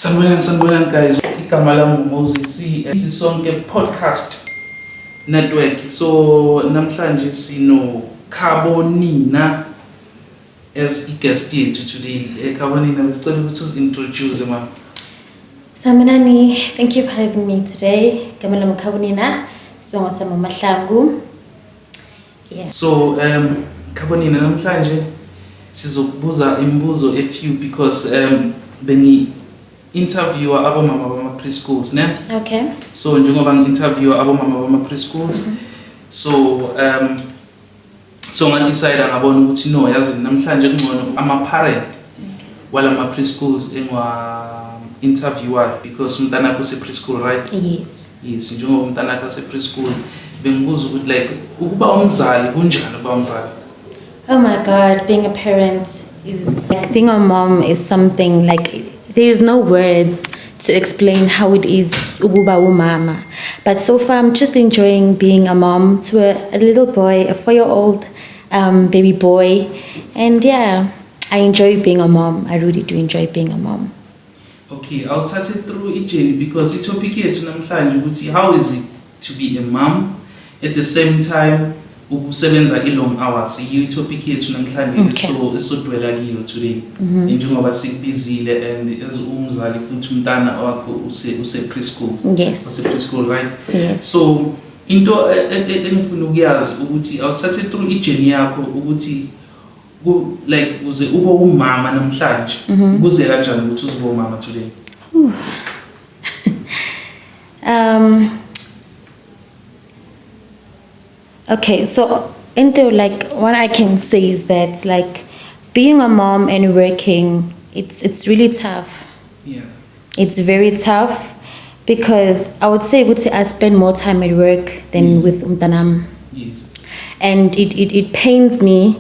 Sanibonani guys, igama lami Moses, isonke podcast network. So namhlanje sino Khabonina as guest yethu today. Khabonina, besicela ukuthi uzintroduce mama. Sanibonani, thank you for having me today. Igama lami Khabonina, sibonga sami Mahlangu. Yeah. So Khabonina, namhlanje sizokubuza imibuzo a few because bengi interviewer abomama bama preschools ne. Okay. So njengoba ngi-interviewer abomama bama preschools, so ngadecide ngabona ukuthi no yazi namhlanje kungcono ama-parent wala ma preschools engwa-interviewer because umntana akho se-preschool, right? Yes, njengoba umntana akho se-preschool bengibuza ukuthi like ukuba umzali kunjani ukuba umzali? Oh my God, being a parent is like being a mom is something like there is no words to explain how it is ukuba umama. But so far I'm just enjoying being a mom to a little boy, a 4-year-old baby boy, and yeah, I enjoy being a mom. I really do enjoy being a mom. Okay, I'll start it through each because the topic here namhlanje ukuthi how is it to be a mom at the same time ukusebenza long hours. Iyi topic yethu namhlanje esodwela kiyo today. Njengoba sikubizile and as umzali futhi umntana wakho use preschool. Yes. Use preschool, right? Yes. So into engifuna ukuyazi ukuthi awusathe through journey yakho ukuthi like uze ube umama namhlanje. Kuze kanjani ukuthi uzobe umama today? Okay, so into like what I can say is that like being a mom and working, it's really tough. Yeah. It's very tough because I would say I spend more time at work than with umtanam. Yes. And it pains me,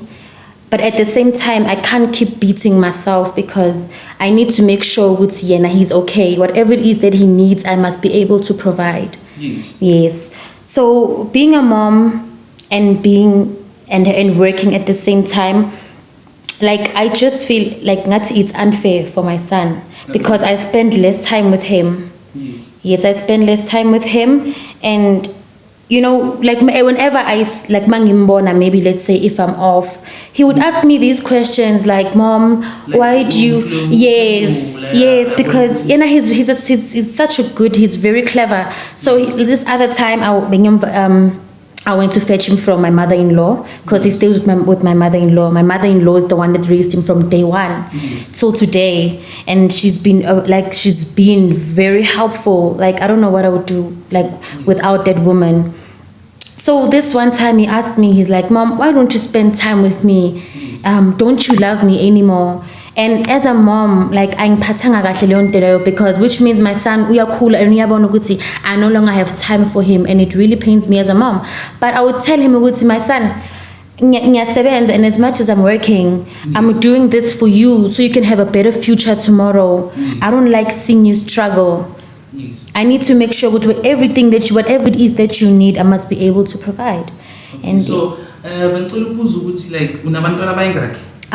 but at the same time I can't keep beating myself because I need to make sure he's okay. Whatever it is that he needs, I must be able to provide. Yes. Yes. So being a mom and being and working at the same time, like I just feel like it's unfair for my son because I spend less time with him. Yes, I spend less time with him, and you know, like whenever I like mangimbona, maybe let's say if I'm off, he would ask me these questions like, "Mom, why do you?" Yes, because he's such a good, he's very clever. So this other time I went to fetch him from my mother-in-law because he stays with my mother-in-law. My mother-in-law is the one that raised him from day one till today, and she's been very helpful. Like I don't know what I would do without that woman. So this one time he asked me, he's like, "Mom, why don't you spend time with me? Don't you love me anymore?" And as a mom, like because which means my son cool and I no longer have time for him, and it really pains me as a mom. But I would tell him, my son, and as much as I'm working, I'm doing this for you so you can have a better future tomorrow. I don't like seeing you struggle. I need to make sure with everything whatever it is that you need, I must be able to provide. Okay. And so I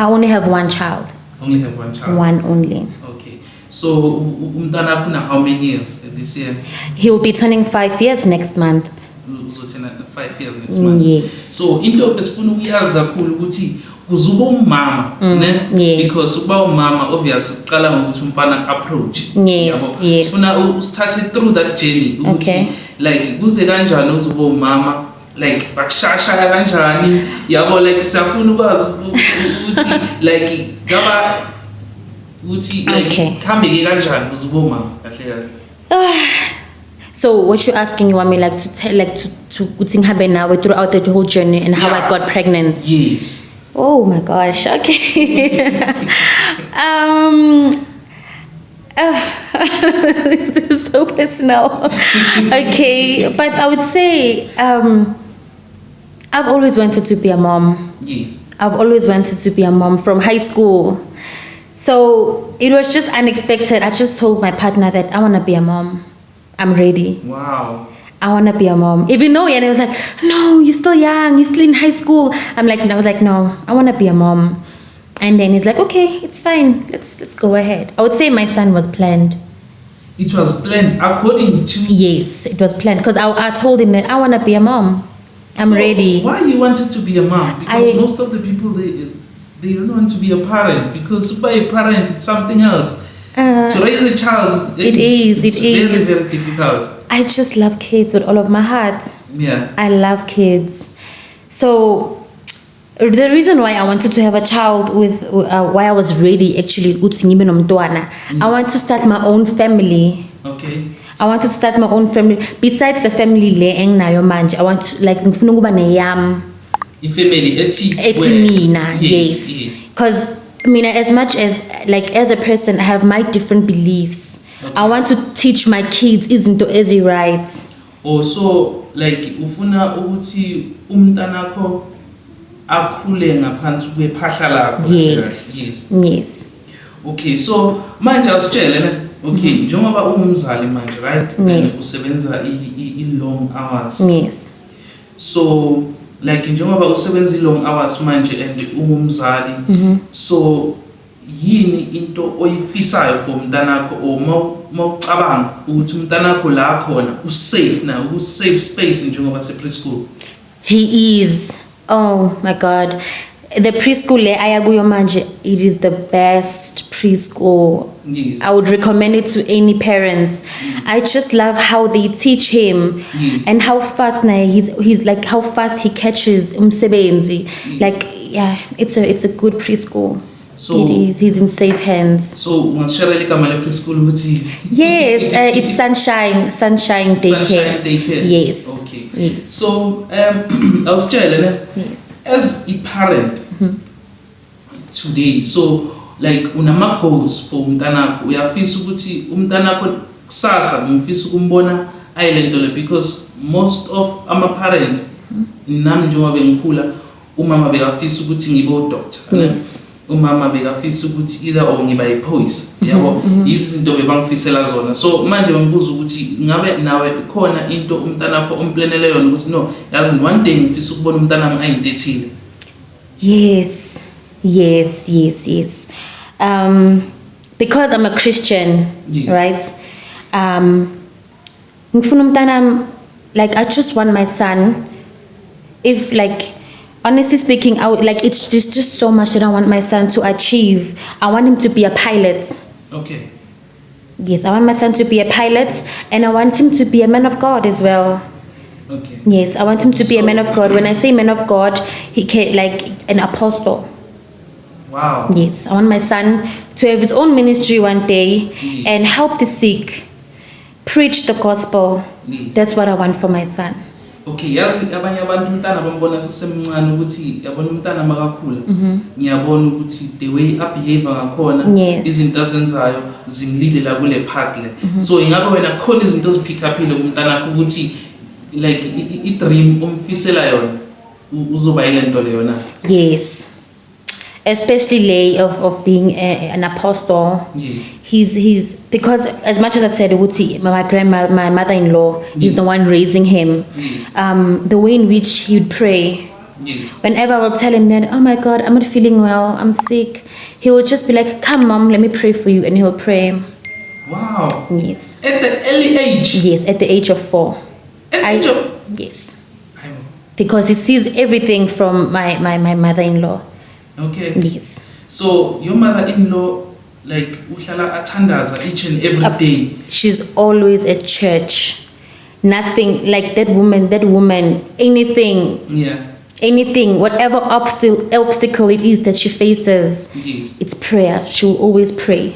only have one child. Only have one child? One only. Okay. So, how many years this year? He will be turning 5 years next month. 5 years next month? Yes. So, into esifuna ukuyazi kakhulu ukuthi uzuba umama, ne? Yes. Because uba umama obviously uqala ngokuthi umfana approach. Yes, yes. Sifuna usithathe through that journey ukuthi like kuze kanjani uzuba umama, like bakushaya kanjani yabo, like siyafuna ukwazi ukuthi like ngaba ukuthi like khambeke kanjani uzuba umama kahle kahle. So what you're asking, you want me like to tell to ngihambe nawe throughout the whole journey and how I got pregnant? Yes. Oh my gosh. Okay. This is so personal. Okay, but I would say I've always wanted to be a mom. Yes. I've always wanted to be a mom from high school. So it was just unexpected. I just told my partner that I want to be a mom. I'm ready. Wow. I want to be a mom. Even though he was like, "No, you're still young. You're still in high school." I was like, "No, I want to be a mom." And then he's like, "Okay, it's fine. Let's go ahead." I would say my son was planned. It was planned according to. Yes, it was planned because I told him that I want to be a mom. I'm So ready. Why you wanted to be a mom? Because most of the people they don't want to be a parent, because to be a parent it's something else. To raise a child, it's very, very difficult. I just love kids with all of my heart. Yeah. I love kids. So the reason why I wanted to have a child with, why I was ready actually, I want to start my own family. Okay. I wanted to start my own family. Besides the family le enginayo manje, I want to, like, ngifuna ukuba neyam. Ifamily Ethi mina, yes. Because as much as, like, as a person, I have my different beliefs. Okay. I want to teach my kids izinto ezi-right. Also, like, ufuna ukuthi umntanakho akhule ngaphansi kwephahla lakho. Yes. Okay, so manje awusitshele ne. Okay, njengoba ungumzali manje, right? Yes. Usebenza i-long hours. Yes. So, like, njengoba usebenza i-long hours manje and ungumzali, so yini into oyifisayo for umntanakho, or mawucabanga ukuthi umntanakho la khona usafe na, safe space njengoba se-preschool? He is. Oh my God. The preschool ayakuyo manje, it is the best preschool. Yes. I would recommend it to any parents. Yes. I just love how they teach him. Yes. And how fast he's like, how fast he catches umsebenzi. Yes. Like, yeah, it's a good preschool. So it is. He's in safe hands. So ungashare igama le preschool ukuthi? Yes, it's Sunshine Daycare. Sunshine Daycare. Yes. Okay. Yes. So awusitshele ne? Yes. As a parent today, so like unama goals for umntanakho, uyafisa ukuthi umntanakho kusasa ngifisa ukumbona ayilento le, because most of ama parent nami njengoba bengikhula, umama bekafisa ukuthi ngibe udoctor. Yes. Umama bekafisa ukuthi either or ngiba yipolice, yabo izinto bebangifisela zona. So manje ngibuza ukuthi ngabe nawe khona into umntanakho omplanele yona ukuthi no, yazi one day ngifisa ukubona umntanami ayinto ethile? Yes. Because I'm a Christian, yes. Right? Ngifuna umntanami, like, I just want my son, if, like, honestly speaking, I would, like, it's just so much that I want my son to achieve. I want him to be a pilot. Okay. Yes, I want my son to be a pilot, and I want him to be a man of God as well. Okay. Yes, I want him to be a man of God. When I say man of God, he can, like, an apostle. Wow. Yes, I want my son to have his own ministry one day, yes, and help the sick, preach the gospel. Yes. That's what I want for my son. Okay, yazi abanye abantu umntana bambona sesemncane ukuthi yabona umntana makakhula, ngiyabona ukuthi the way abehave ngakhona, yes, izinto azenzayo zimlile la kule path le. So ingabe wena khona izinto ozipick upile kumntana akho ukuthi, like, I dream umfisela yona uzoba ilento le yona? Yes, especially lay of being an apostle. Yes. He's because as much as I said, my mother-in-law, yes, is the one raising him. Yes. The way in which he would pray. Yes. Whenever I will tell him that, oh my God, I'm not feeling well, I'm sick, he will just be like, come mom, let me pray for you, and he'll pray. Wow. Yes. At the early age? Yes, at the age of 4. At the age of? Yes. Because he sees everything from my mother-in-law. Okay. Yes. So your mother-in-law, like, uhlala athandaza each and every day? She's always at church. Nothing, like, that woman, anything. Yeah. Anything, whatever obstacle it is that she faces, yes, it's prayer. She will always pray.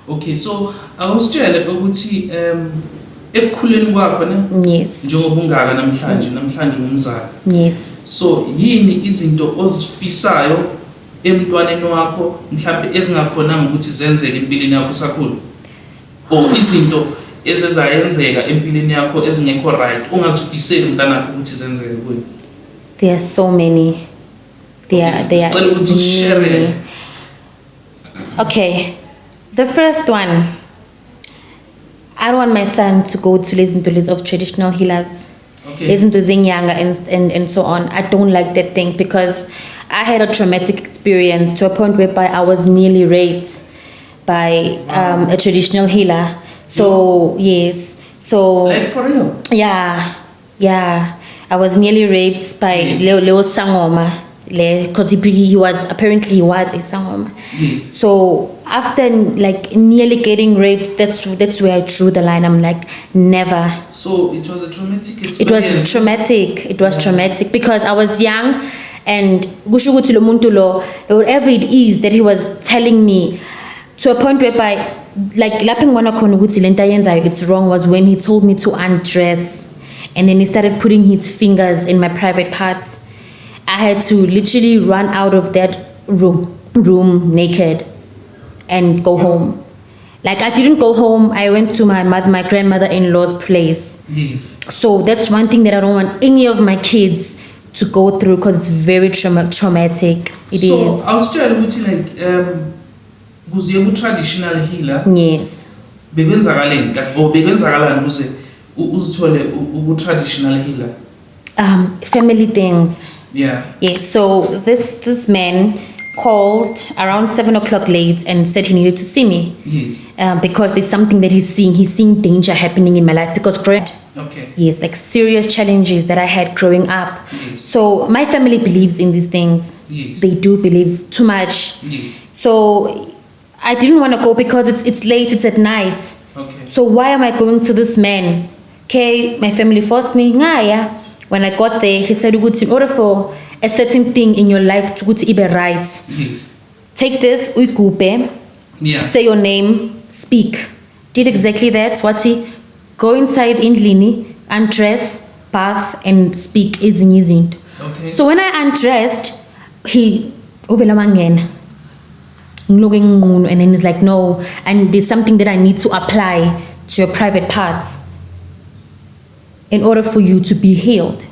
Okay, so I was telling ukuthi ekukhuleni kwakho ne? Yes. Njengoba ungaka namhlanje umzali. Yes. So yini izinto ozifisayo emntwaneni wakho mhlawumbe ezingakhonanga ukuthi zenzeke empilweni yakho sakhula? Or izinto ezizayenzeka empilweni yakho ezingekho right ungazifiseli umntanakho ukuthi zenzeke kuwe? There are so many. There are many. Okay. The first one, I don't want my son to go to listen to of traditional healers. Okay. Listen to Zinyanga and so on. I don't like that thing because I had a traumatic experience to a point whereby I was nearly raped by a traditional healer. So yes, so Like for real? yeah, I was nearly raped by Yes. Leo Sangoma, because he was a Sangoma. Yes. So after like nearly getting raped, that's where I drew the line. I'm like, never. So it was a traumatic experience. It was traumatic. It was traumatic because I was young, and whatever it is that he was telling me, to a point whereby, like, it's wrong, was when he told me to undress, and then he started putting his fingers in my private parts. I had to literally run out of that room naked and go home. Like, I didn't go home. I went to my grandmother-in-law's place. Yes. So that's one thing that I don't want any of my kids to go through, because it's very traumatic. It is. So I was telling you, like, was you traditional healer? Yes. Bekwenzakale ukuze uzithole traditional healer? Family things. Yeah. Yes. So this man called around 7 o'clock late and said he needed to see me. Yes. Because there's something that he's seeing. He's seeing danger happening in my life because Okay. yes, like serious challenges that I had growing up. Yes. So my family believes in these things. Yes. They do believe too much. Yes. So I didn't want to go because it's late, it's at night. Okay. So why am I going to this man? Okay, my family forced me. Yeah. When I got there, he said, in order for a certain thing in your life to be right, Yes. take this, uikupe, Yeah. say your name, speak. Did exactly that. What he go inside indlini, undress, bath, and speak easy. Okay. So when I undressed, he and then he's like, no, and there's something that I need to apply to your private parts in order for you to be healed.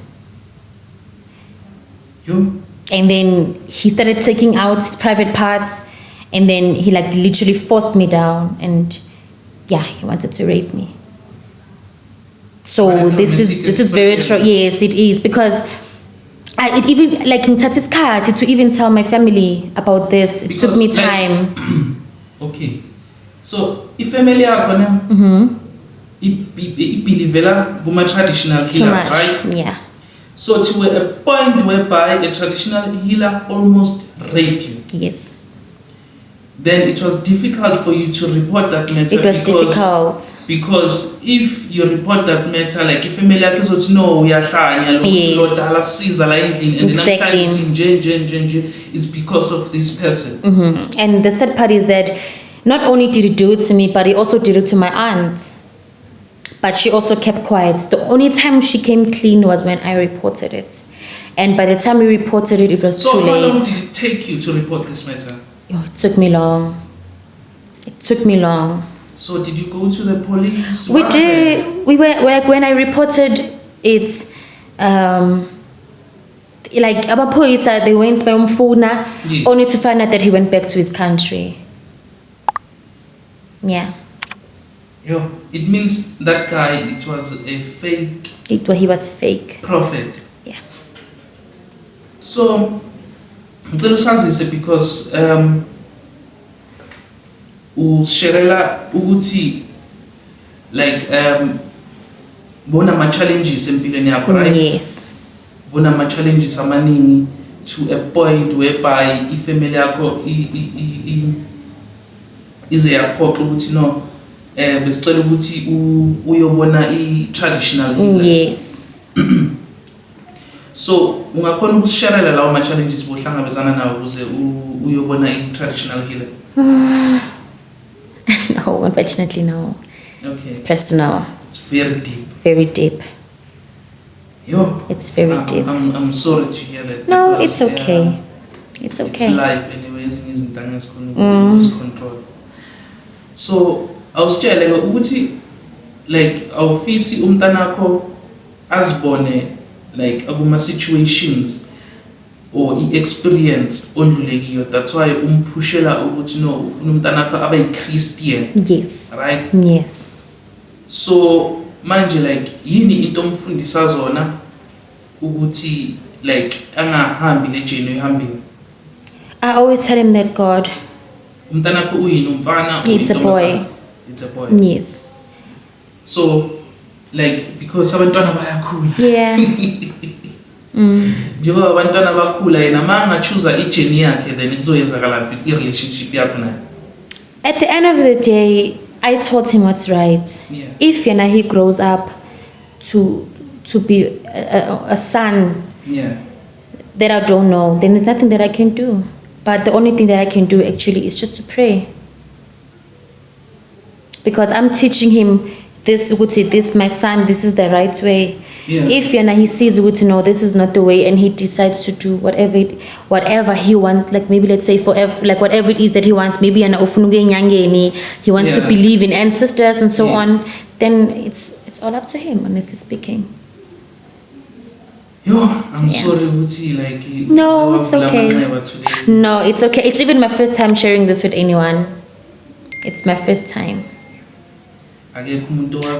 You? And then he started taking out his private parts, and then he like literally forced me down, and yeah, he wanted to rape me. So What a this is very traumatic yes, it is, because it even like in Tati's card to even tell my family about this, it took me Because, like, time. Okay. So if family yakho na ibelievela kuma traditional Too healers, much. right? Yeah. So to a point whereby a traditional healer almost raped you, Yes. then it was difficult for you to report that matter. It was difficult. Because if you report that matter, like if family yakho izothi no uyahlanya lo Yes. dala siza la endlini, and Exactly. then it's because of this person. And the sad part is that not only did he do it to me, but he also did it to my aunt. But she also kept quiet. The only time she came clean was when I reported it. And by the time we reported it, it was So too how long late. did it take you to report this matter? Oh, it took me long. So did you go to the police? We What did. happened? We were like, when I reported it, like abapoisa, they went by Mfuna, Yes. only to find out that he went back to his country. Yeah. Yo, it means that guy, it was a fake He was fake. prophet. Yeah. So ngicela usazise because usherela ukuthi like bona ma challenges empilweni yakho, right? Yes. Bona ma challenges amaningi to a point whereby ifamily yakho ize yaphoqa ukuthi no besicela ukuthi uyobona i-traditional healer. Yes. So ungakhona ukusisharela lawo ma challenges bohlangabezana nawo ukuze uyobona i-traditional healer? No, unfortunately, no. Okay. It's personal. It's very deep. Very deep. Yo. It's very deep. I'm sorry to hear that. No, because, it's okay. It's It's okay. life anyways, izinto angesikhona lose control. So awusitshele ukuthi like awufisi umntanakho azibone like akuma situations or i-experience ondlulekiyo, that's why umphushela ukuthi no ufuna umntanakho abe yi-Christian, Yes. right? Yes. So manje like yini into omfundisa zona ukuthi like angahambi le journey ohambile? I always tell him that God, Umntanakho uyini, umfana? it's a boy. It's a boy. Yes. So like because abantwana bayakhula. Yeah. Njengoba abantwana bakhula yena manga choose ijourney yakhe then kuzoyenzakalaphi i-relationship yakho naye. At the end of the day, I taught him what's right. Yeah. If he grows up to be a son Yeah. that I don't know, then there's nothing that I can do. But the only thing that I can do actually is just to pray. Because I'm teaching him this, my son, this is the right way. Yeah. If he sees no, this is not the way, and he decides to do whatever he wants, like maybe let's say forever, like whatever it is that he wants, maybe he wants to believe in ancestors and so on, then it's all up to him, honestly speaking. Yo, I'm sorry, Uti, like no, it's okay. No, it's okay. It's even my first time sharing this with anyone. It's my first time.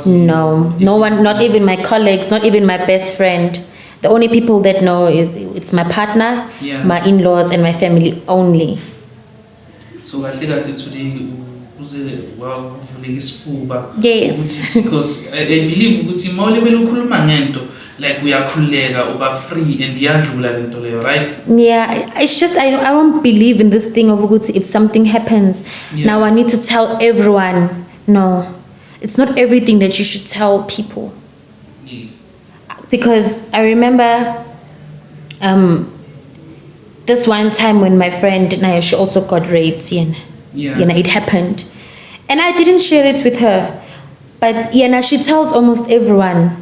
No one, not even my colleagues, not even my best friend. The only people that know it's my partner, my in-laws, and my family only. So I think today yes. Because I believe like we are free and right? Yeah, it's just I don't believe in this thing of if something happens, now I need to tell everyone. No. It's not everything that you should tell people. Yes. Because I remember this one time when my friend Naya, she also got raped. It happened. And I didn't share it with her. But she tells almost everyone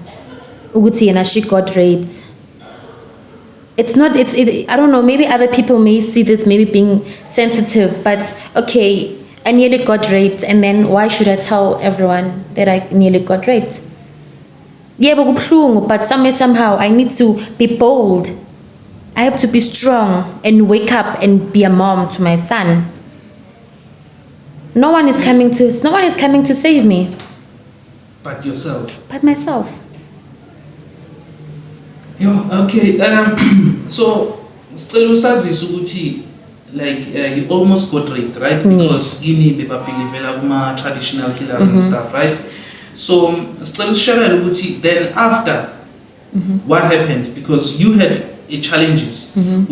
she got raped. I don't know, maybe other people may see this maybe being sensitive, but okay, I nearly got raped, and then why should I tell everyone that I nearly got raped? Yeah, but somehow I need to be bold. I have to be strong and wake up and be a mom to my son. No one is coming to save me. But yourself. But myself. Okay. So still usazi like you almost got raped, right? Because you believe traditional healers and stuff, right? So still share then after what happened, because you had challenges and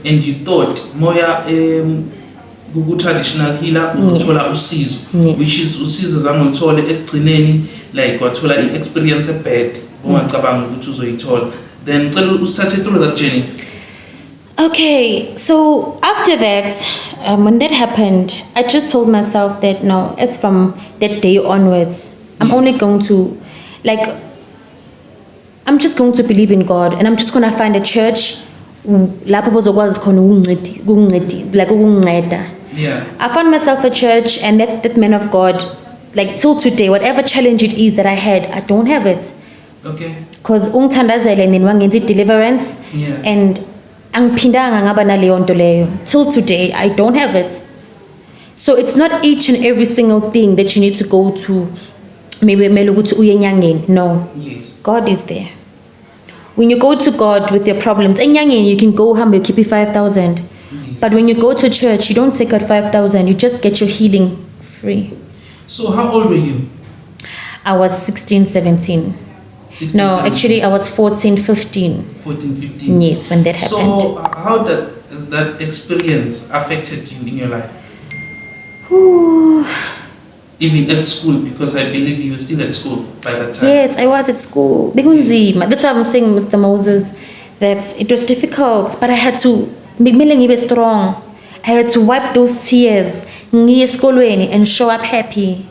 you thought moya traditional healer uthola usizo, which is usizo zange uthole ekugcineni like wathola experience bad ongacabanga ukuthi uzoyithola. Then start through that journey. Okay, so after that, when that happened, I just told myself that no, as from that day onwards, I'm only going to, I'm just going to believe in God, and I'm just going to find a church. I found myself a church, and that man of God, like till today, whatever challenge it is that I had, I don't have it. Okay. Because deliverance, and till today I don't have it. So it's not each and every single thing that you need to go to. No. Yes. God is there. When you go to God with your problems, you can go home and keep it 5,000. Yes. But when you go to church, you don't take out 5,000. You just get your healing free. So how old were you? I was 16, 17. 16, no, 17. Actually I was 14, 15. 14, 15. Yes, when that happened. So how has that experience affected you in your life? Ooh. Even at school, because I believe you were still at school by that time. Yes, I was at school. Yes. That's why I'm saying, Mr. Moses, that it was difficult, but I had to be strong. I had to wipe those tears and show up happy.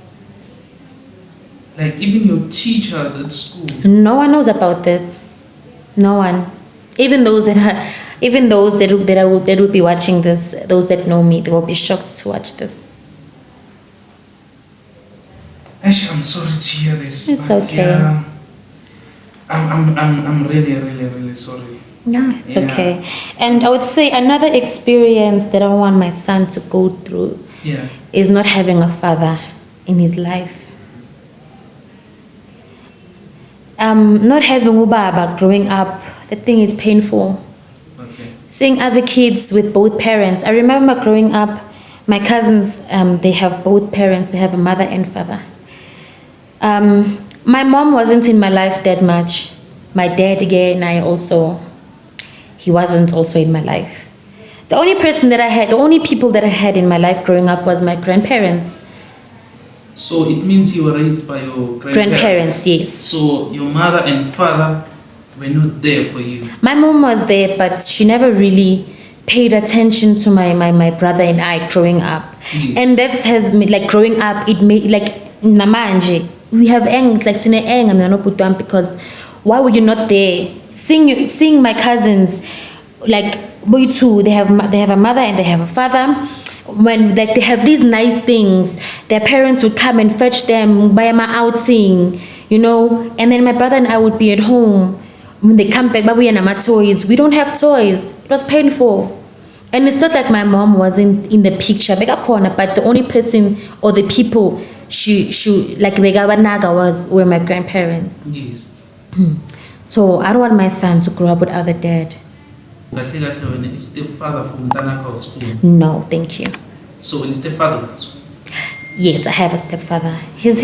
Like even your teachers at school. No one knows about this. No one. Even those that will be watching this, those that know me, they will be shocked to watch this. Actually, I'm sorry to hear this. It's okay. Yeah, I'm really, really, really sorry. No, it's okay. And I would say another experience that I want my son to go through is not having a father in his life. Not having ubaba growing up, the thing is painful. Okay. Seeing other kids with both parents. I remember growing up, my cousins, they have both parents. They have a mother and father. My mom wasn't in my life that much. My dad again, he wasn't also in my life. The only people that I had in my life growing up was my grandparents. So it means you were raised by your Grandparents, yes. So your mother and father were not there for you. My mom was there, but she never really paid attention to my brother and I growing up. Yes. And that has made, like, growing up, it made, like, namanje, we have like because why were you not there? Seeing my cousins, like, boy too, they have a mother and they have a father. When, like, they have these nice things, their parents would come and fetch them, buy them outing, and then my brother and I would be at home. When they come back, but we have toys. We don't have toys. It was painful. And it's not like my mom wasn't in the picture, but the only person or the people she like were my grandparents. Yes. So I don't want my son to grow up without a dad. Stepfather from Tanaka school. No, thank you. So when stepfather? Yes, I have a stepfather. He's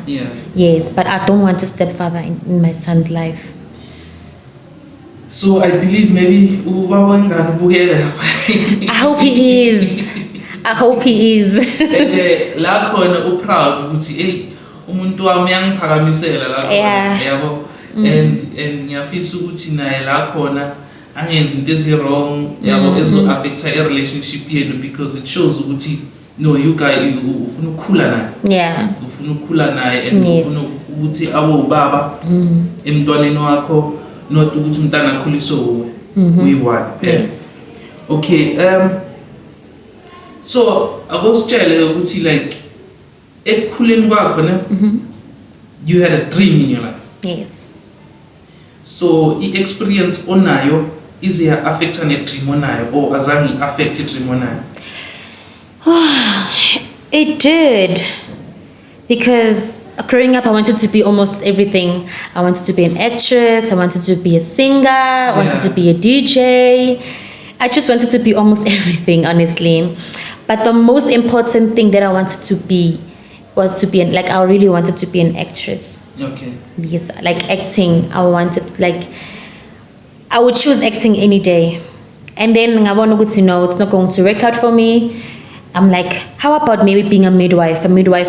Yeah. Yes, but I don't want a stepfather in my son's life. So I believe maybe I hope he is. I hope he is. And la khona proud ukuthi hey umuntu wami uyangiphakamisela la khona yabo and ngiyafisa ukuthi naye la khona angenzi into ezi-wrong yabo ezo affect a relationship yenu because it shows ukuthi no you guys ufuna ukukhula naye. Yeah. Ufuna ukukhula naye and ufuna ukuthi abo ubaba emntwaneni wakho not ukuthi umntana akhuliswe uyi-one. Yes. Okay, so akusitshele ukuthi like ekukhuleni kwakho ne you had a dream in your life. Yes. So i-experience onayo is ya affecta ne-dream onayo or azange affect i-dream onayo? It did, because growing up I wanted to be almost everything. I wanted to be an actress, I wanted to be a singer, I wanted to be a DJ. I just wanted to be almost everything, honestly. But the most important thing that I wanted to be was to be I really wanted to be an actress. Okay. Yes, like acting. I would choose acting any day. And then I want to know it's not going to work out for me. I'm like, how about maybe being a midwife? A midwife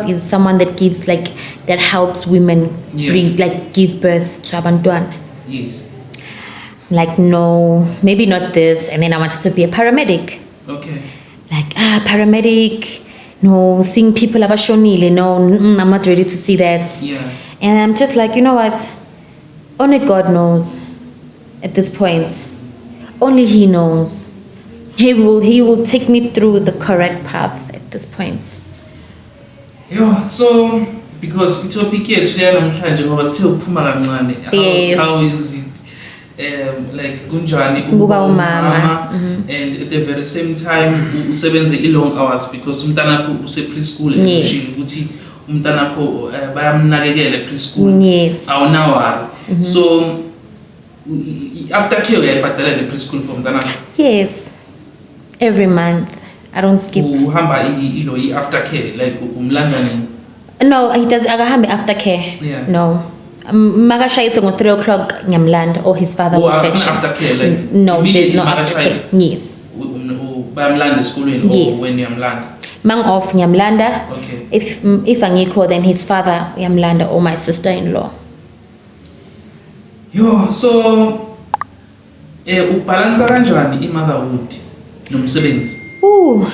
is someone that gives that helps women give birth to abantwana. Yes. Like, no, maybe not this. And then I wanted to be a paramedic. Okay. Paramedic. No, seeing people abashonile. No, I'm not ready to see that. Yeah. And I'm just like, you know what? Only God knows at this point. Only He knows. He will take me through the correct path at this point. Yeah, so because itopic yethu namhlanje ngoba sithe ukuphuma kancane. Yes. How is it kunjani ukuba umama and at the very same time usebenze i-long hours because umntanakho use-preschool and ushilo ukuthi umntanakho bayamnakekela preschool. Yes. Awunawari. So after care uyayibhadala le-preschool for umntanakho? Yes. Every month. I don't skip. Uhamba i-after care umlanda nini? No, he does akahambe after care. Yeah. No. Magashayise ngo 3 o'clock ngiyamlanda or his father will fetch him. After care no, there's no after care. Yes. Bayamlanda esikolweni or when uyamlanda? Mang off ngiyamlanda. Okay. If angikho then his father uyamlanda or my sister-in-law. Yo, so ubalansa kanjani i-motherhood nomsebenzi? Ooh,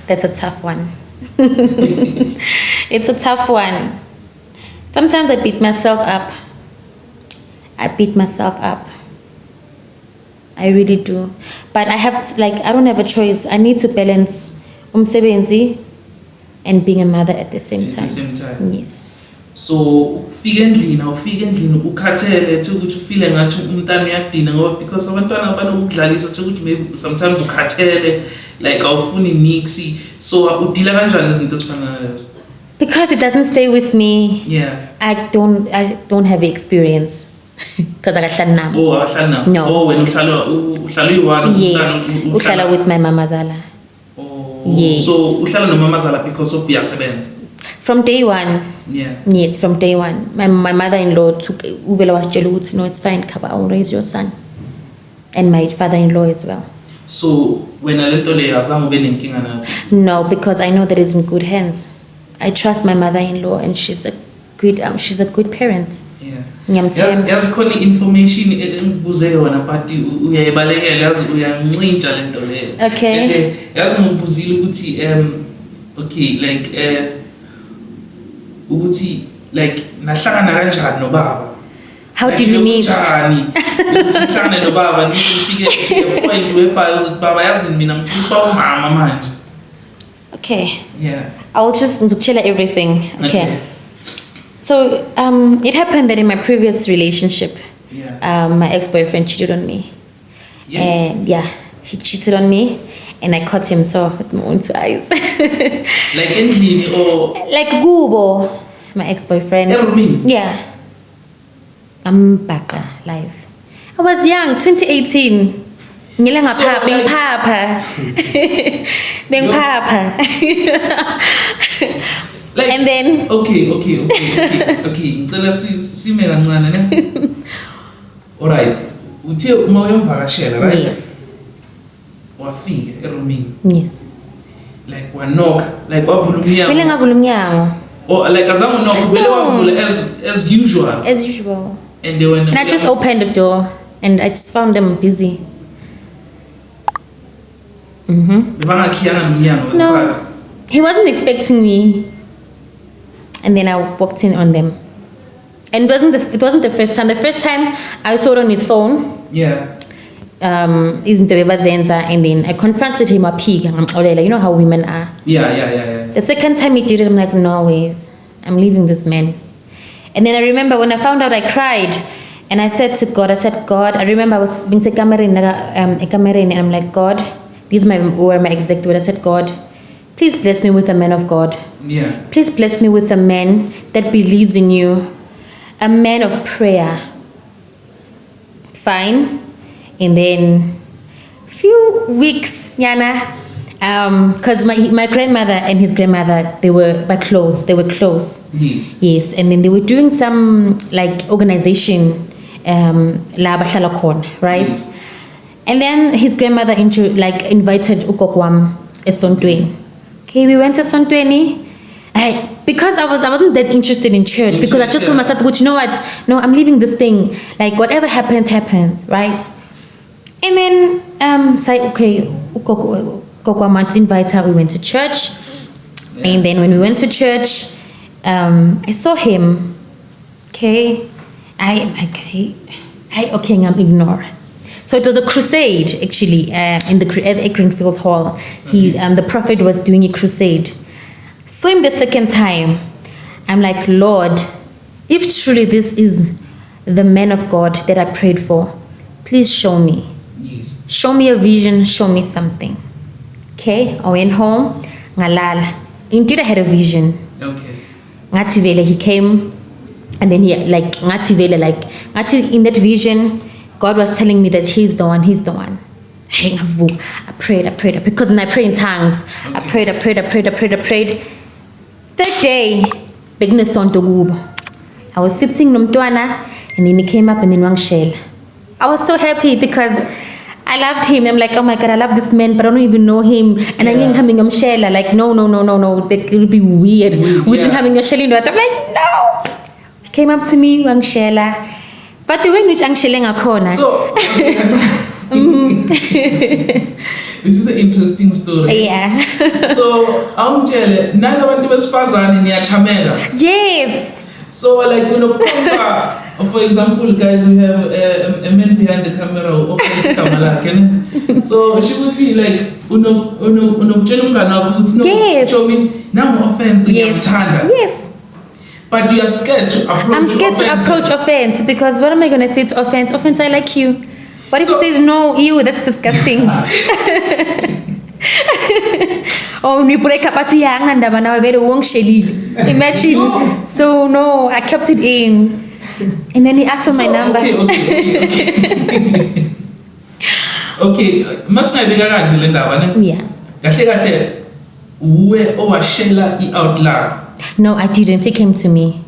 that's a tough one. It's a tough one. Sometimes I beat myself up. I really do. But I have to, I don't have a choice. I need to balance umsebenzi and being a mother at the same time. At the same time. Yes. So ufika endlini ukhathele ukuthi ufile ngathi umntana uyadina ngoba because abantwana banokudlalisa ukuthi maybe sometimes ukhathele awufuni niksi. So udila kanjani izinto ezifana nalezo? Because it doesn't stay with me. Yeah. I don't have experience. Because akahlali nami. Oh, akahlali nami. No. Oh, when uhlala uyi-one. Yes. Uhlala with my mama Zala. Oh, Yes. So uhlala nomamazala because of uyasebenza. From day one. Yeah. Yes, from day one. My mother-in-law took uvela wasitshela ukuthi no, it's fine, Kaba, I'll raise your son. And my father-in-law as well. So when lento le azange ube nenkinga nayo. No, because I know that it's in good hands. I trust my mother-in-law, and she's a good parent. Yeah. Ngiyamthemba. Yazi khona information engibuze yona but uyayibalekela yazi uyancintsha lento le. Okay. And yazi ngibuzile ukuthi okay like ukuthi like nahlangana kanjani nobaba. How did we meet? Uhlangane nobaba nifike nje point whereby uthi baba yazi mina ngifuna umama manje. Okay. Yeah. I will just ngizokutshela everything. Okay. So it happened that in my previous relationship, my ex-boyfriend cheated on me. Yeah. And he cheated on me, and I caught him so with my own two eyes. Like endlini or like Gubo, my ex-boyfriend. Yeah. I'm back live. I was young, 2018. Ngile ngapha, bengphapha. Like, and then okay. Ngicela sime kancane ne. All right. Uthe uma uyomvakashela, right? Yes. Wafika erumini. Yes. Like wanok, like wavula umnyango. Vele ngavula umnyango. Or like azange unok, vele wavula as usual. As usual. And they went. And I just opened the door, and I just found them busy. No, he wasn't expecting me, and then I walked in on them. And it wasn't the first time. The first time I saw it on his phone. Yeah. Isn't the Zenza, and then I confronted him a pig, and you know how women are. Yeah. The second time he did it, I'm like, no ways, I'm leaving this man. And then I remember when I found out, I cried, and I said to God, God, I remember I was being a and I'm like, God, these were my exact words. I said, God, please bless me with a man of God. Yeah. Please bless me with a man that believes in you, a man of prayer. Fine. And then few weeks, Yana, because my grandmother and his grandmother, they were close. Yes. And then they were doing some like organization, la bahlala khona, right? Yes. And then his grandmother invited ukokwam esontweni. Okay, we went to Sontweni. Because I wasn't that interested in church, because I just told myself, you know what? No, I'm leaving this thing. Like whatever happens, right? And then say okay, ukokwam invite her. We went to church, and then when we went to church, I saw him. Okay, I'm ignored. So it was a crusade actually at Greenfield Hall. The prophet was doing a crusade. So in the second time, I'm like, Lord, if truly this is the man of God that I prayed for, please show me. Yes. Show me a vision, show me something. Okay, I went home, ngalala. Indeed, I had a vision. Okay. Ngathi he came, and then in that vision, God was telling me that he's the one. I prayed, because when I pray in tongues, okay. I prayed. Third day, I was sitting nomntwana, and then he came up and then wangshela. I was so happy because I loved him. I'm like, oh my God, I love this man, but I don't even know him. And I'm having him shela. Like, no, that will be weird. With him having a shelling, I'm like, no. He came up to me, wangshela. But the way in which I'm shelling a corner. So, this is an interesting story. Yeah. So, yes. So, like, for example, guys, we have a man behind the camera who opens the camera. So, she would see, like, yes. Yes. But you are scared to approach I'm scared to approach offense, because what am I going to say to offense? Offense, I like you. What if he says no, ew, that's disgusting. Oh, we break up at young and I'm very wrong, imagine. No. So no, I kept it in. And then he asked for my number. Okay. Must I be yeah. Where owashela out loud. No, I didn't. He came to me.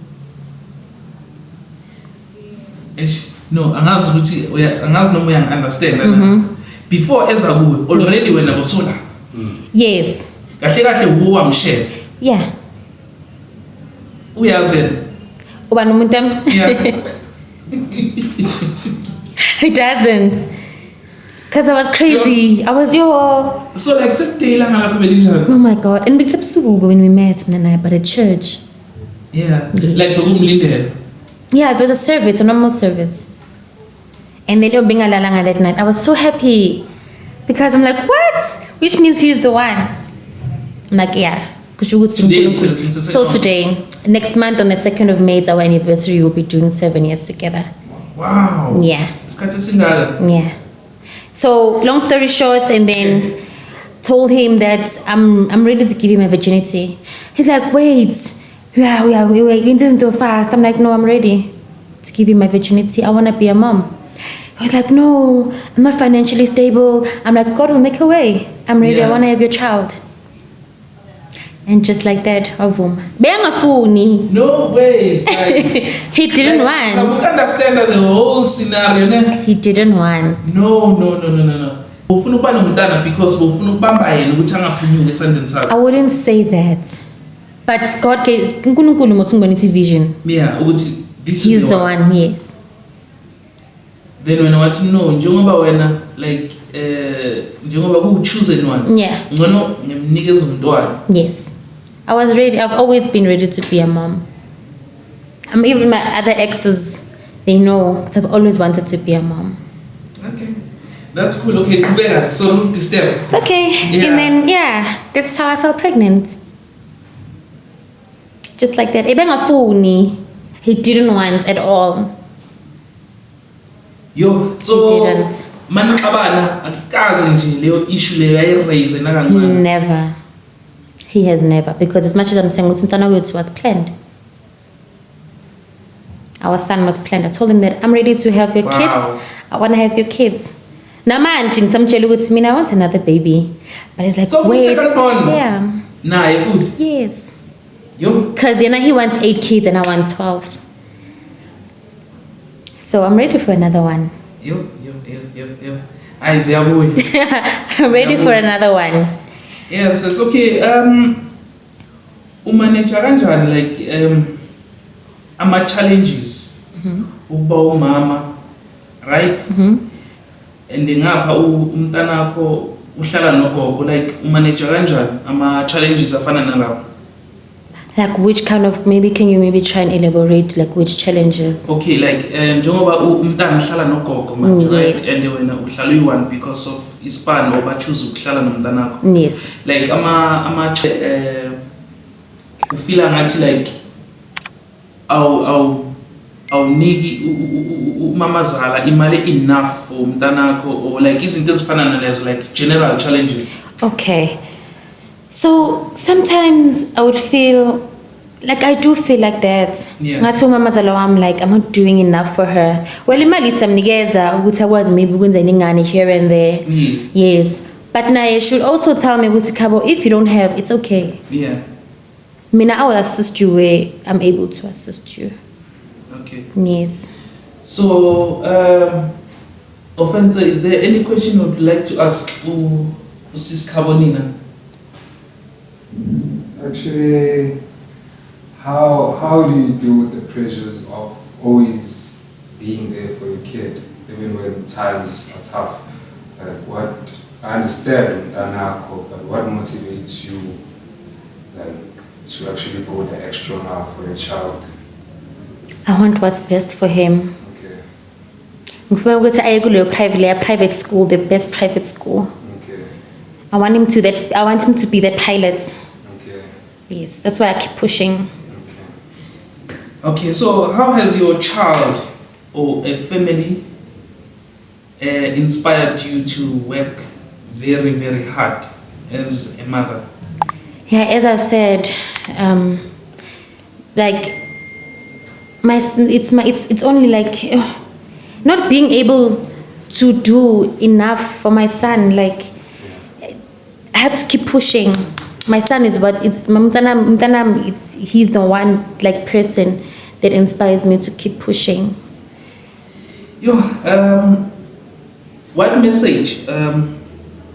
No, angazi noma understand. Before eza kuwe already wena bosola. Yes. Kahle wo wamshela. Yeah. Uyazi. Uba nomuntu Yeah. He doesn't. Because I was crazy. I was yo. So like sekudela ngakho belinjani? Oh my God. And bekusebusuku when we met mina but at church. Yeah. Yes. Like bekumlindela. Yeah, it was a service, a normal service. And then being alalanga that night, I was so happy because I'm like, what? Which means he's the one. I'm like, yeah. Today, So today, next month on the 2nd of May, it's our anniversary. We'll be doing 7 years together. Wow. Yeah. Isikhathi singaka. Yeah. So long story short, and then told him that I'm ready to give him a virginity. He's like, wait, we're going to fast. I'm like, no, I'm ready to give him my virginity. I want to be a mom. He was like, no, I'm not financially stable. I'm like, God will make a way. I'm ready. Yeah. I want to have your child. And just like that, avuma. Bengafuni. No ways. Like, He didn't want. So we understand that the whole scenario. Ne? He didn't want. No. Ufuna ukuba nomntana because ufuna ukubamba yena ukuthi angaphunyuki esandleni sakhe. I wouldn't say that. But God gave uNkulunkulu mosungibonisa vision. Yeah, ukuthi this He's is the one, yes. Then when I want to know njengoba wena like njengoba ku chosen one. Yeah. Ngcono ngimnikeza umntwana. Yes. I was ready. I've always been ready to be a mom. Even my other exes, they know that I've always wanted to be a mom. Okay. That's cool. Okay, kubeka. So look this step. It's okay. Yeah. And then, yeah, that's how I felt pregnant. Just like that. Ebengafuni. He didn't want at all. Yo, so He didn't. Manixabana akazi nje leyo issue leyo ayiraise nakancane. Never. He has never. Because as much as I'm saying, umntwana wethu was planned. Our son was planned. I told him that I'm ready to have your Wow. kids. I want to have your kids. Namanje ngisamtshela ukuthi mina I want another baby. But he's like, So wait. second born? Yeah. Naye futhi. Yes. Yo. Because he wants 8 kids and I want 12. So I'm ready for another one. Yo. Hayi ziyabuya. I'm ready for another one. Yes, it's okay. Umanage kanjani like ama challenges ukuba umama, right? And ngapha umntanakho uhlala nogogo like umanage kanjani ama challenges afana nalawo? Like which kind of, maybe can you maybe try and elaborate like which challenges? Okay, like njengoba umntana uhlala nogogo manje, right? Yes. And wena uhlala uyi-one because of ispan oba choose ukuhlala nomntanakho. Yes. Like ama ufila ngathi like awuniki umamazala imali enough for umntanakho or like izinto ezifana nalezo like general challenges. Okay. So sometimes I would feel like I do feel like that. Yeah. Ngathi umamazala wami like I'm not doing enough for her. Well, imali samnikeza ukuthi akwazi maybe ukwenza ingane here and there. Yes. Yes. But naye should also tell me ukuthi Khabo, if you don't have, it's okay. Yeah. Mina, I will assist you where I'm able to assist you. Okay. Yes. So, Offenser, is there any question you would like to ask Sis Carbonina? Actually, how do you deal with the pressures of always being there for your kid, even when times are tough? What I understand Danako, but what motivates you to actually go the extra mile for your child? I want what's best for him. Okay. Ngifuna ukuthi aye kuleyo private school, the best private school. Okay. I want him to be that pilot. Okay. Yes, that's why I keep pushing. Okay, so how has your child or a family inspired you to work very, very hard as a mother? Yeah, as I said, like it's only like not being able to do enough for my son. Like I have to keep pushing. My son is what it's he's the one like person that inspires me to keep pushing. What message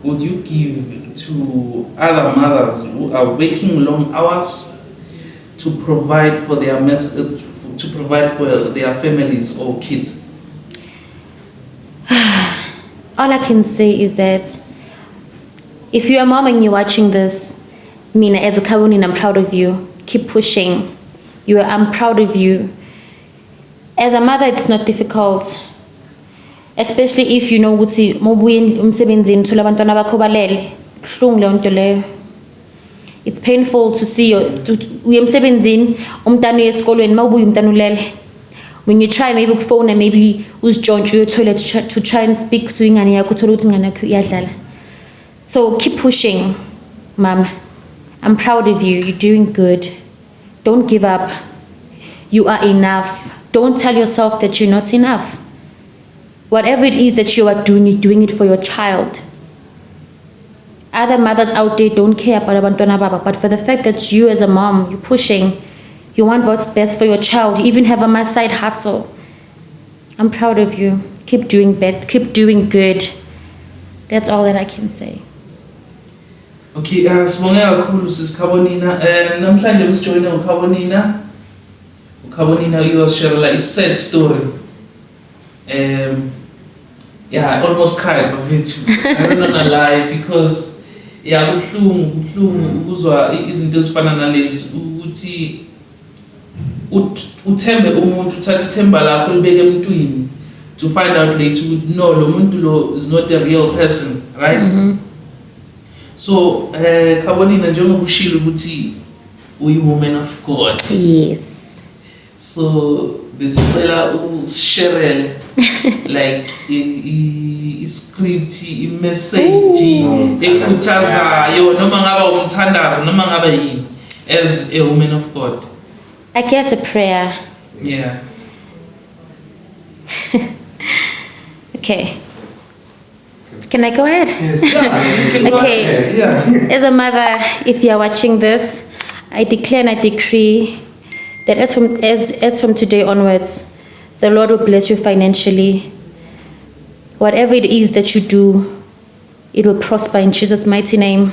would you give to other mothers who are working long hours to provide for their families or kids? All I can say is that if you're a mom and you're watching this, Mina, as a Kawunin, I'm proud of you. Keep pushing. I'm proud of you. As a mother, it's not difficult. Especially if you know ukuthi mobuye umsebenzini thola abantwana bakho balele. Buhlungu leyo nto leyo. It's painful to see uye emsebenzini umntana uye esikolweni mawubuye umntana ulele. When you try maybe phone and maybe uzijontshwe uye toilet to try and speak to ingane yakho uthola ukuthi ingane yakho iyadlala. So keep pushing, Mom. I'm proud of you. You're doing good. Don't give up. You are enough. Don't tell yourself that you're not enough. Whatever it is that you are doing, you're doing it for your child. Other mothers out there don't care about abantwana baba, but for the fact that you as a mom, you're pushing, you want what's best for your child, you even have a side hustle. I'm proud of you. Keep doing bad. Keep doing good. That's all that I can say. Okay, sibonge kakhulu sisikhabonina. Namhlanje usijoyine uKhabonina. uKhabonina uyoshareela i-sad story. Yeah, I almost cried bafethu. I don't wanna lie because kubuhlungu ukuzwa izinto ezifana nalezi ukuthi uthembe umuntu, uthathe ithemba lakho libeke emntwini to find out later ukuthi no, lo muntu lo is not a real person, right? Mm-hmm. So Khabonina, njengoba ushilo ukuthi uyi-woman of God. Yes. So besicela usharele like i-script, i-message ekhuthazayo noma ngaba umthandazo noma ngaba yini as a woman of God. I guess a prayer. Yeah. Okay. Can I go ahead? Yes. Okay. Yeah. As a mother, if you are watching this, I declare and I decree that as from today onwards, the Lord will bless you financially. Whatever it is that you do, it will prosper in Jesus' mighty name.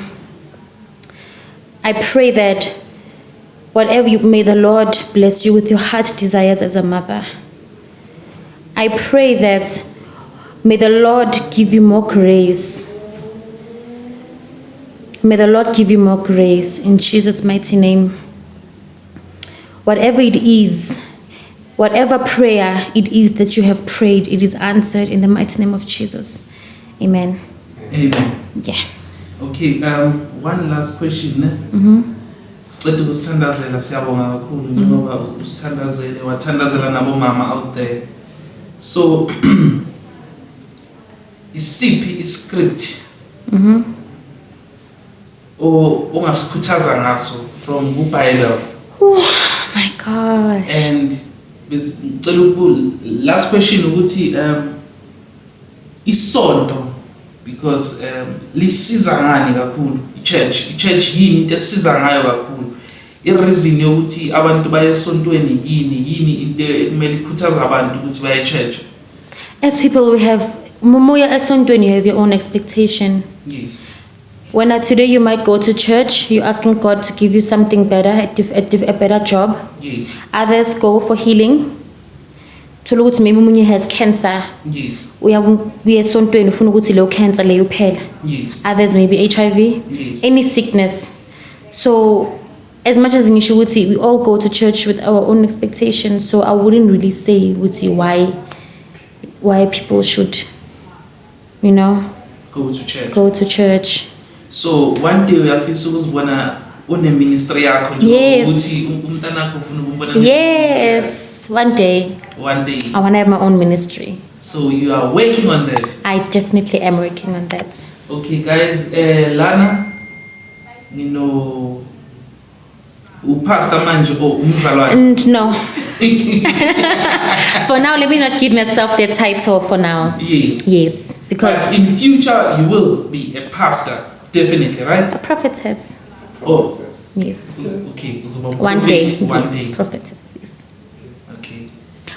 I pray that may the Lord bless you with your heart desires as a mother. I pray that may the Lord give you more grace. May the Lord give you more grace in Jesus' mighty name. Whatever it is, whatever prayer it is that you have prayed, it is answered in the mighty name of Jesus. Amen. Amen. Yeah. Okay, one last question. Mm-hmm. Sicela ukusithandazela, siyabonga kakhulu njengoba usithandazele wathandazela nabo mama out there. So isiphi iscript ongasikhuthaza ngaso from kuBhayibheli? Oh my gosh. And last question ukuthi isonto, because lisiza ngani kakhulu i-church yini into esiza ngayo kakhulu, i-reason yokuthi abantu baye esontweni yini into ekumele ikhuthaza abantu ukuthi baye church? As people, we have momoya esontweni, you have your own expectation. Yes. When today you might go to church, you're asking God to give you something better, a better job. Yes. Others go for healing. Thola ukuthi maybe umunye has cancer. Yes. Uya esontweni ufuna ukuthi leyo cancer leyo phela. Yes. Others maybe HIV. Yes. Any sickness. So as much as ngisho ukuthi we all go to church with our own expectations, so I wouldn't really say ukuthi why people should, Go to church. go to church. So one day uyafisa ukuzibona une ministry yakho Yes. ukuthi umntanakho ufuna ukubona Yes, one day one day. I want to have my own ministry. So you are working on that. I definitely am working on that. Okay guys, Lana upastor manje umzalwane. And no. For now, let me not give myself the title for now. Yes. Yes, because But in future you will be a pastor, definitely, right? a prophetess. prophetess. Yes. Okay, One day. One Yes. day. Prophetess. Yes. Okay.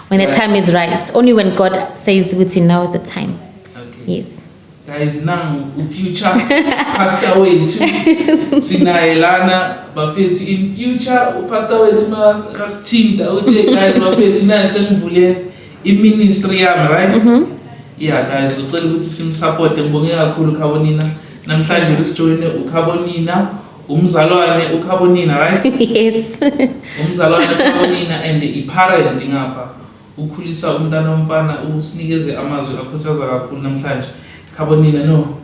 When the Right. time is right. Only when God says, "Wuti, now is the time." Okay. Yes. Guys, now future pastor wethu sinayelana bafethu in future pastor wethu masithinta uthi guys bafethu naye sengivule iministry yami, right? Yeah guys, ucela ukuthi simsupport. Ngibonge kakhulu Khabonina namhlanje usijoyine uKhabonina umzalwane uKhabonina, right? Yes. Umzalwane uKhabonina and iparent ngapha ukhulisa umntana womfana usinikeze amazwi akhuthaza kakhulu namhlanje. Khabonina, no,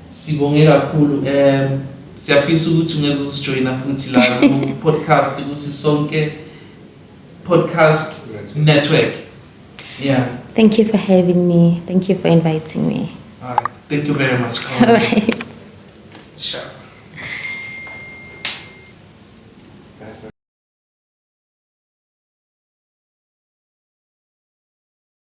sibonge kakhulu. Siyafisa ukuthi ungeze usijoyina futhi la ku podcast kuSisonke podcast network. Yeah. Thank you for having me. Thank you for inviting me. All right. Thank you very much, All Khabonina. right.